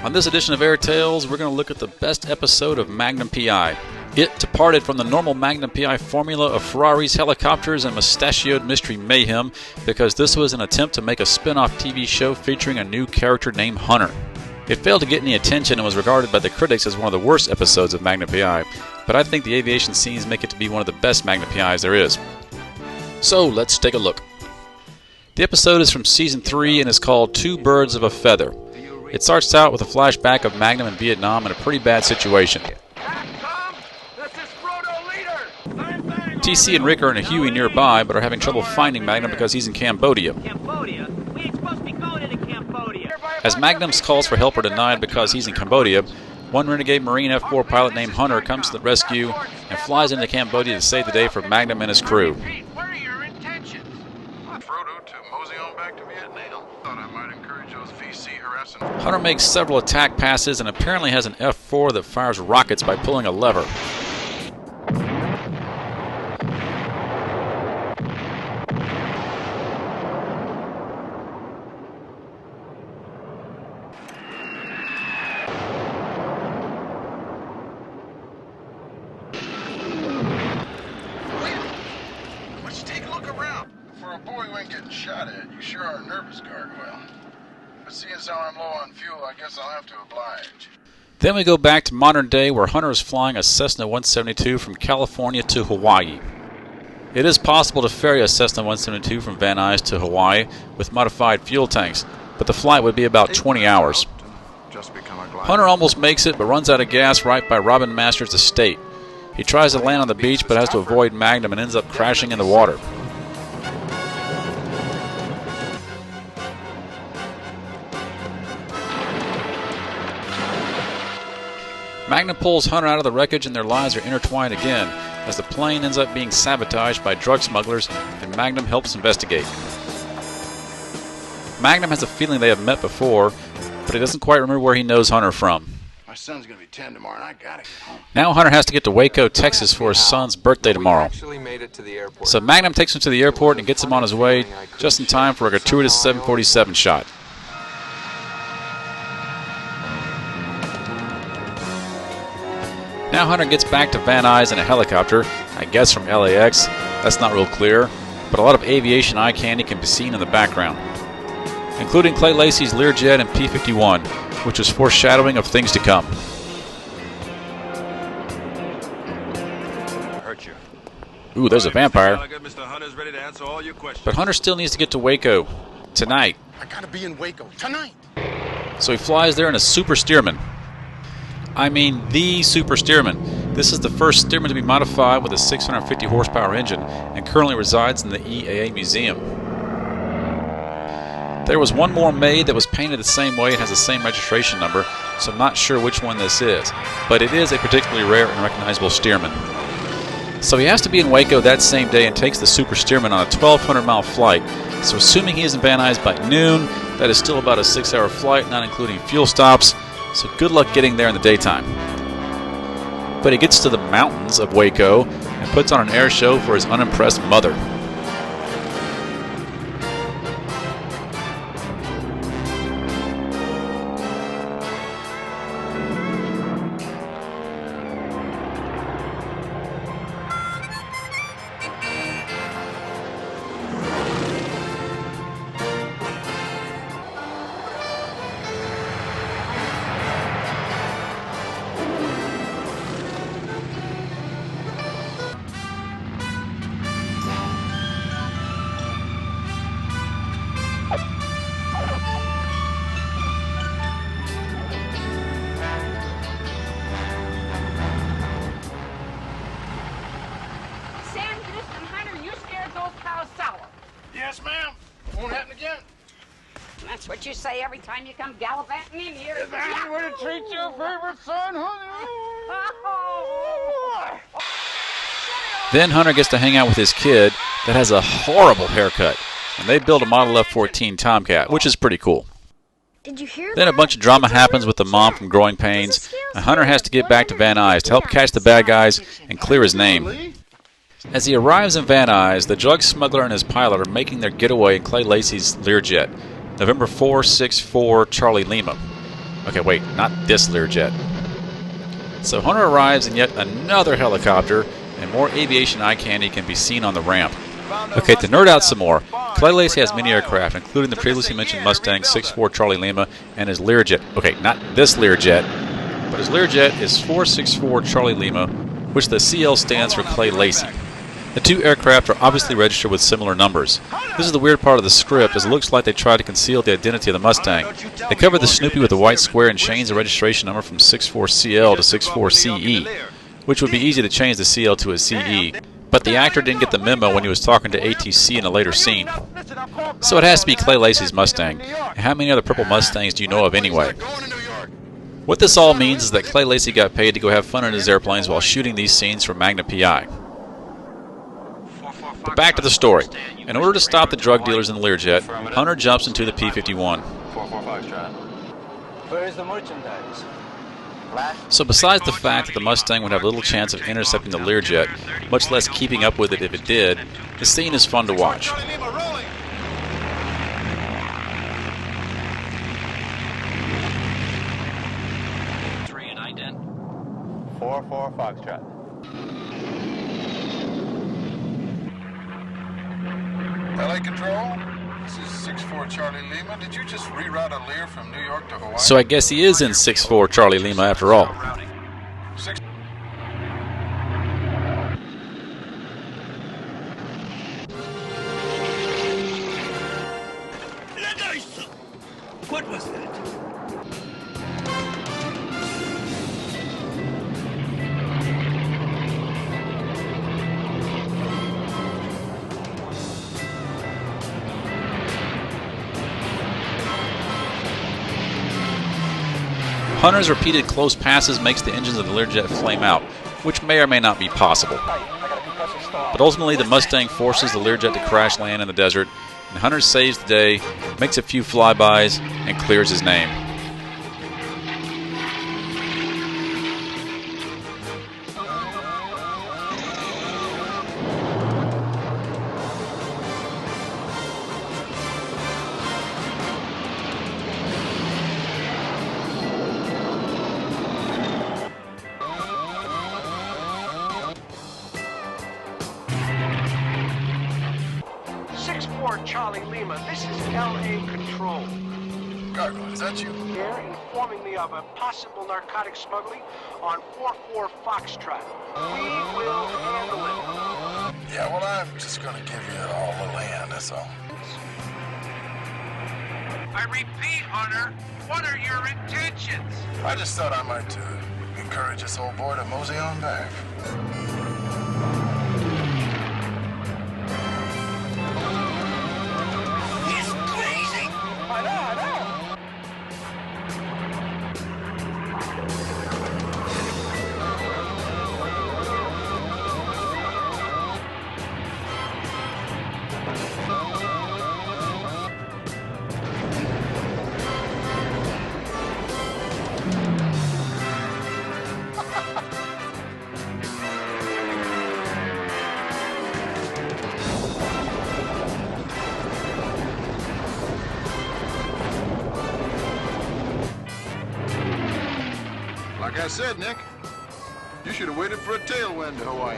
On this edition of Air Tales, we're going to look at the best episode of Magnum P.I. It departed from the normal Magnum P.I. formula of Ferraris, helicopters, and mustachioed mystery mayhem because this was an attempt to make a spin-off TV show featuring a new character named Hunter. It failed to get any attention and was regarded by the critics as one of the worst episodes of Magnum P.I., but I think the aviation scenes make it to be one of the best Magnum P.I.s there is. So, let's take a look. The episode is from Season 3 and is called Two Birds of a Feather. It starts out with a flashback of Magnum in Vietnam in a pretty bad situation. TC and Rick are in a Huey nearby, but are having trouble finding Magnum because he's in Cambodia. As Magnum's calls for help are denied because he's in Cambodia, one renegade Marine F-4 pilot named Hunter comes to the rescue and flies into Cambodia to save the day for Magnum and his crew. Hunter makes several attack passes and apparently has an F-4 that fires rockets by pulling a lever. Why don't you take a look around? For a boy who ain't getting shot at, you sure are a nervous gargoyle. But seeing as how I'm low on fuel, I guess I'll have to oblige. Then we go back to modern day where Hunter is flying a Cessna 172 from California to Hawaii. It is possible to ferry a Cessna 172 from Van Nuys to Hawaii with modified fuel tanks, but the flight would be about 20 hours. Hunter almost makes it but runs out of gas right by Robin Masters' estate. He tries to land on the beach but has to avoid Magnum and ends up crashing in the water. Magnum pulls Hunter out of the wreckage and their lives are intertwined again as the plane ends up being sabotaged by drug smugglers and Magnum helps investigate. Magnum has a feeling they have met before, but he doesn't quite remember where he knows Hunter from. My son's going to be 10 tomorrow and I got to get home. Now Hunter has to get to Waco, Texas for his son's birthday tomorrow. So Magnum takes him to the airport and gets him on his way just in time for a gratuitous 747 shot. Now Hunter gets back to Van Nuys in a helicopter, I guess from LAX, that's not real clear, but a lot of aviation eye candy can be seen in the background, including Clay Lacy's Learjet and P-51, which is foreshadowing of things to come. Ooh, there's a vampire. But Hunter still needs to get to Waco tonight. I got to be in Waco tonight. So he flies there in a Super Stearman. I mean, the Super Stearman. This is the first Stearman to be modified with a 650 horsepower engine and currently resides in the EAA Museum. There was one more made that was painted the same way and has the same registration number, so I'm not sure which one this is, but it is a particularly rare and recognizable Stearman. So he has to be in Waco that same day and takes the Super Stearman on a 1,200-mile flight, so assuming he is in Van Nuys by noon, that is still about a 6-hour flight, not including fuel stops. So good luck getting there in the daytime. But he gets to the mountains of Waco and puts on an air show for his unimpressed mother. Yes, ma'am. Won't happen again. That's what you say every time you come gallivanting in here. Is that way to treat your favorite son, honey? Then Hunter gets to hang out with his kid that has a horrible haircut, and they build a Model F-14 Tomcat, which is pretty cool. Did you hear Then a that? bunch of drama happens with the mom from Growing Pains, and Hunter has to get back to Van Nuys to help catch the bad guys and clear his name. As he arrives in Van Nuys, the drug smuggler and his pilot are making their getaway in Clay Lacy's Learjet, November 464 Charlie Lima. Okay, wait, not this Learjet. So Hunter arrives in yet another helicopter, and more aviation eye candy can be seen on the ramp. Okay, to nerd out some more, Clay Lacy has many aircraft, including the previously mentioned Mustang 6'4 Charlie Lima and his Learjet. Okay, not this Learjet, but his Learjet is 464 Charlie Lima, which the CL stands for Clay Lacy. The two aircraft are obviously registered with similar numbers. This is the weird part of the script, as it looks like they tried to conceal the identity of the Mustang. They covered the Snoopy with a white square and changed the registration number from 64CL to 64CE, which would be easy to change the CL to a CE, but the actor didn't get the memo when he was talking to ATC in a later scene. So it has to be Clay Lacy's Mustang. And how many other purple Mustangs do you know of anyway? What this all means is that Clay Lacy got paid to go have fun in his airplanes while shooting these scenes for Magnum P.I. But back to the story. In order to stop the drug dealers in the Learjet, Hunter jumps into the P-51. Where is the merchandise? So besides the fact that the Mustang would have little chance of intercepting the Learjet, much less keeping up with it if it did, the scene is fun to watch. 4-4 Foxtrot. LA Control, this is 6'4 Charlie Lima. Did you just reroute a Lear from New York to Hawaii? So I guess he is in 6'4 Charlie Lima after all. Six. What was that? Hunter's repeated close passes makes the engines of the Learjet flame out, which may or may not be possible. But ultimately, the Mustang forces the Learjet to crash land in the desert, and Hunter saves the day, makes a few flybys, and clears his name. Charlie Lima, this is LA Control. Gargoyle, is that you? Here, informing me of a possible narcotic smuggling on 4-4 Foxtrot. We will handle it. Yeah, well, I'm just going to give you all a little hand, that's all. I repeat, Hunter, what are your intentions? I just thought I might encourage this old boy to mosey on back. Like I said, Nick, you should have waited for a tailwind to Hawaii.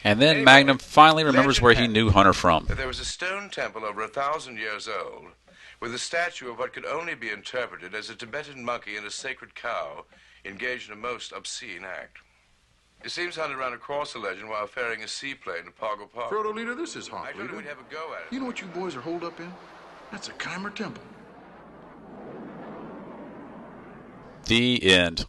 And then Magnum finally remembers where he knew Hunter from. There was a stone temple over 1,000 years old with a statue of what could only be interpreted as a Tibetan monkey and a sacred cow engaged in a most obscene act. It seems Hunter ran across the legend while ferrying a seaplane to Pago Pago. Proto Leader, this is Hawk I told him we'd Leader. have a go at it. You know what you boys are holed up in? That's a Chimer Temple. The end.